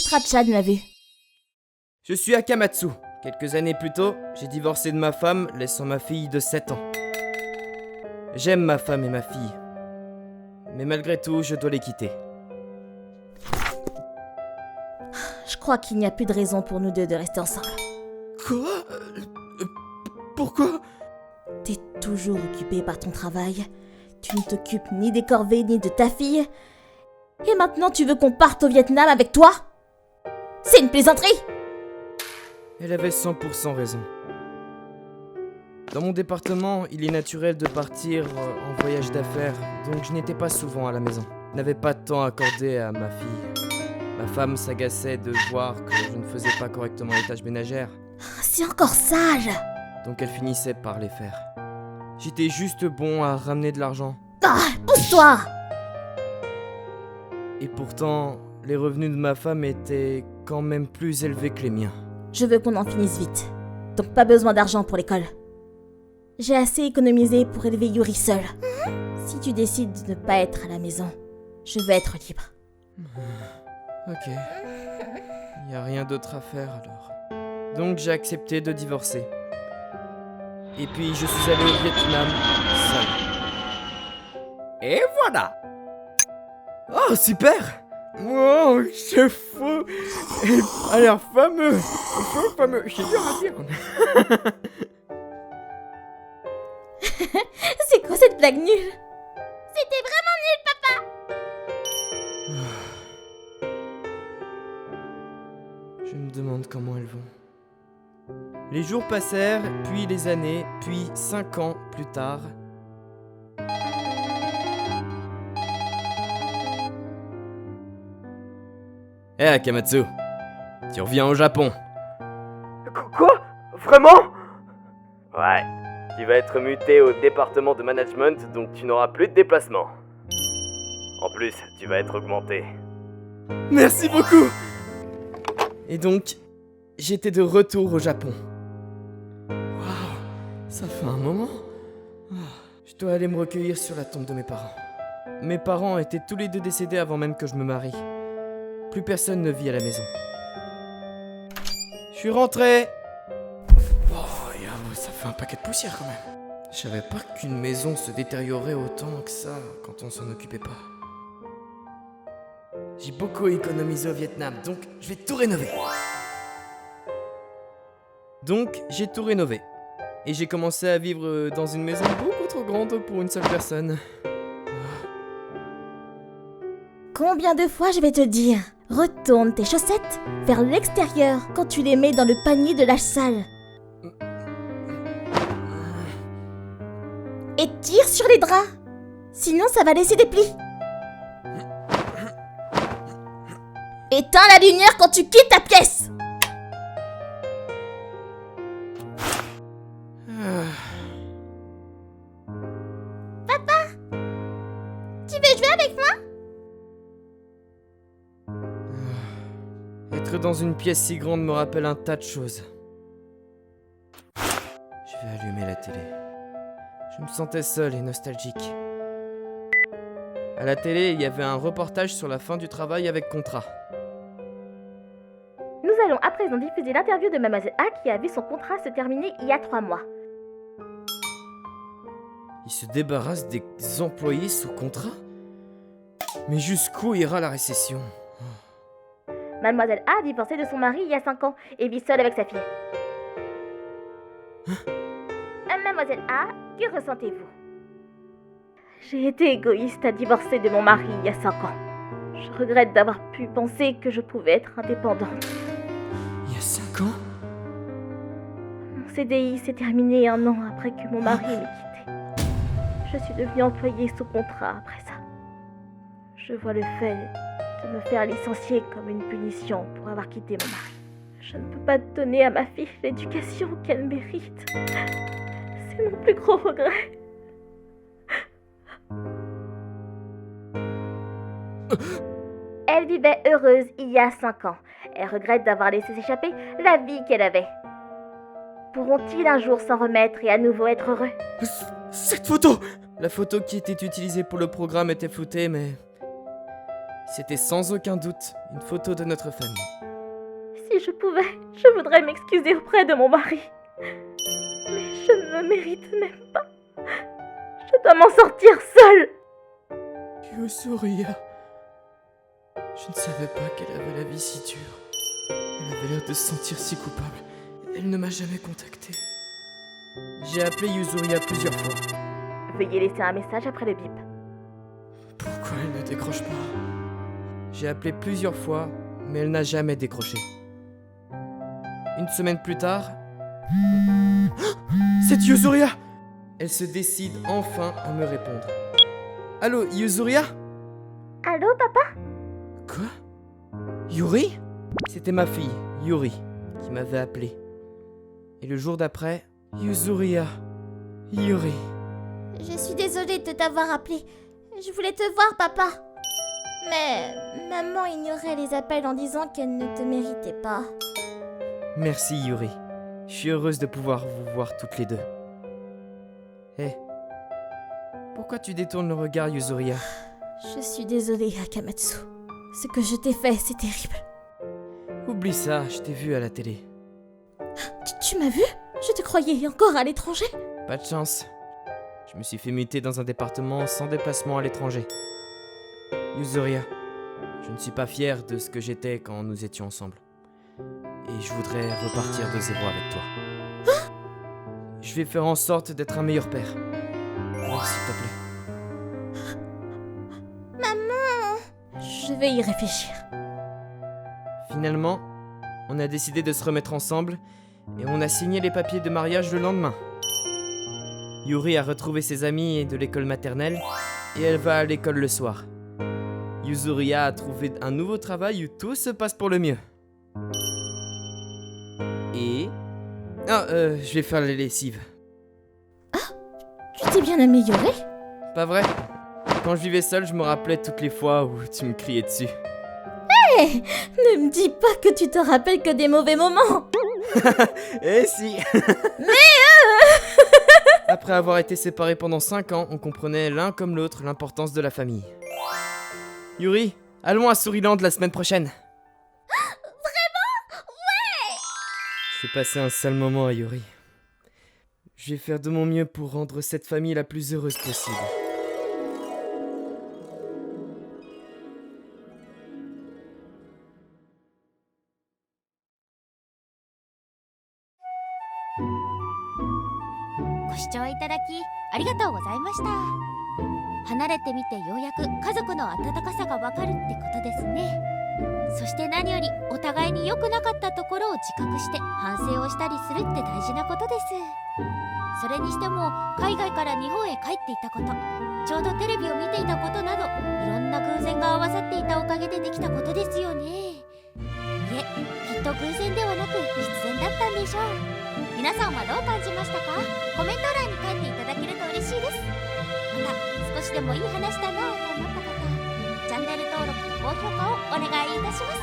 Strachan l'a vu. Je suis Akamatsu. Quelques années plus tôt, j'ai divorcé de ma femme, laissant ma fille de 7 ans. J'aime ma femme et ma fille. Mais malgré tout, je dois les quitter. Je crois qu'il n'y a plus de raison pour nous deux de rester ensemble. Quoi Pourquoi? T'es toujours occupé par ton travail. Tu ne t'occupes ni des corvées ni de ta fille. Et maintenant tu veux qu'on parte au Vietnam avec toi? C'est une plaisanterie! Elle avait 100% raison. Dans mon département, il est naturel de partir en voyage d'affaires, donc je n'étais pas souvent à la maison. Je n'avais pas de temps accordé à ma fille. Ma femme s'agaçait de voir que je ne faisais pas correctement les tâches ménagères, C'est encore sage! donc elle finissait par les faire. J'étais juste bon à ramener de l'argent. Ah, pousse-toi! Et pourtant, les revenus de ma femme étaient quand même plus élevés que les miens. Je veux qu'on en finisse vite. Donc pas besoin d'argent pour l'école. J'ai assez économisé pour élever Yuri seul. Si tu décides de ne pas être à la maison, je veux être libre. Ok. Il n'y a rien d'autre à faire alors. Donc j'ai accepté de divorcer. Et puis je suis allé au Vietnam seul. Et voilà! Oh, super! Wow, c'est fou! Il a l'air fameux! Fameux, c'est dur à dire. C'est quoi cette blague nulle? C'était vraiment nul, papa! Je me demande comment elles vont. Les jours passèrent, puis les années, puis 5 ans plus tard. Hé Akamatsu, tu reviens au Japon. Quoi? Vraiment? Ouais, tu vas être muté au département de management, donc tu n'auras plus de déplacement. En plus, tu vas être augmenté. Merci beaucoup! Et donc, j'étais de retour au Japon. Waouh, ça fait un moment. Je dois aller me recueillir sur la tombe de mes parents. Mes parents étaient tous les deux décédés avant même que je me marie. Plus personne ne vit à la maison. Je suis rentré. Ça fait un paquet de poussière quand même. Je savais pas qu'une maison se détériorait autant que ça quand on s'en occupait pas. J'ai beaucoup économisé au Vietnam, donc je vais tout rénover. Donc j'ai tout rénové. Et j'ai commencé à vivre dans une maison beaucoup trop grande pour une seule personne. Combien de fois je vais te dire? Retourne tes chaussettes vers l'extérieur quand tu les mets dans le panier de la salle. Et tire sur les draps. Sinon ça va laisser des plis. Éteins la lumière quand tu quittes ta pièce. Papa, tu veux jouer avec moi? Être dans une pièce si grande me rappelle un tas de choses. Je vais allumer la télé. Je me sentais seul et nostalgique. À la télé, il y avait un reportage sur la fin du travail avec contrat. Nous allons à présent diffuser l'interview de Mademoiselle A qui a vu son contrat se terminer il y a 3 mois. Il se débarrasse des employés sous contrat? Mais jusqu'où ira la récession? Mademoiselle A a divorcé de son mari il y a 5 ans et vit seule avec sa fille. Mademoiselle A, que ressentez-vous? J'ai été égoïste à divorcer de mon mari il y a 5 ans. Je regrette d'avoir pu penser que je pouvais être indépendante. Il y a 5 ans? Mon CDI s'est terminé 1 an après que mon mari m'ait quitté. Je suis devenue employée sous contrat après ça. Je vois le fait de me faire licencier comme une punition pour avoir quitté mon mari. Je ne peux pas donner à ma fille l'éducation qu'elle mérite. C'est mon plus gros regret. Elle vivait heureuse il y a 5 ans. Elle regrette d'avoir laissé s'échapper la vie qu'elle avait. Pourront-ils un jour s'en remettre et à nouveau être heureux? Cette photo! La photo qui était utilisée pour le programme était floutée, mais C'était sans aucun doute une photo de notre famille. Si je pouvais, je voudrais m'excuser auprès de mon mari. Mais je ne me mérite même pas. Je dois m'en sortir seule. Yuzuria. Je ne savais pas qu'elle avait la vie si dure. Elle avait l'air de se sentir si coupable. Elle ne m'a jamais contacté. J'ai appelé Yuzuria plusieurs fois. Veuillez laisser un message après le bip. Pourquoi elle ne décroche pas? J'ai appelé plusieurs fois, mais elle n'a jamais décroché. Une semaine plus tard... C'est Yuzuria! Elle se décide enfin à me répondre. Allô, Yuzuria? Allô, papa? Quoi? Yuri? C'était ma fille, Yuri, qui m'avait appelé. Et le jour d'après, Yuzuria. Yuri. Je suis désolée de t'avoir appelé. Je voulais te voir, papa. Mais maman ignorait les appels en disant qu'elle ne te méritait pas. Merci, Yuri. Je suis heureuse de pouvoir vous voir toutes les deux. Hé. Pourquoi tu détournes le regard, Yuzuria? Je suis désolée, Akamatsu. Ce que je t'ai fait, c'est terrible. Oublie ça, je t'ai vu à la télé. Tu m'as vu? Je te croyais encore à l'étranger. Pas de chance. Je me suis fait muter dans un département sans déplacement à l'étranger. Yuzuria, je ne suis pas fier de ce que j'étais quand nous étions ensemble. Et je voudrais repartir de zéro avec toi. Je vais faire en sorte d'être un meilleur père. Alors, s'il te plaît. Maman! Je vais y réfléchir. Finalement, on a décidé de se remettre ensemble et on a signé les papiers de mariage le lendemain. Yuri a retrouvé ses amis de l'école maternelle et elle va à l'école le soir. Yuzuria a trouvé un nouveau travail où tout se passe pour le mieux. Et... je vais faire les lessives. Tu t'es bien amélioré? Pas vrai? Quand je vivais seul, je me rappelais toutes les fois où tu me criais dessus. Hé! Ne me dis pas que tu te rappelles que des mauvais moments! Eh si! Après avoir été séparés pendant 5 ans, on comprenait l'un comme l'autre l'importance de la famille. Yuri, allons à Souriland la semaine prochaine. Vraiment? Ouais! J'ai passé un sale moment à Yuri. Je vais faire de mon mieux pour rendre cette famille la plus heureuse possible.離れてみてようやく家族の温かさがわかるってことですね。そして何よりお互いに良くなかったところを自覚して反省をしたりするって大事なことです。それにしても海外から日本へ帰っていたこと、ちょうどテレビを見ていたことなど、いろんな偶然が合わさっていたおかげでできたことですよね。いえ、きっと偶然ではなく必然だったんでしょう。皆さんはどう感じましたか？コメント欄に書いていただけると嬉しいです。また少しでもいい話だなぁと思った方、チャンネル登録と高評価をお願いいたします。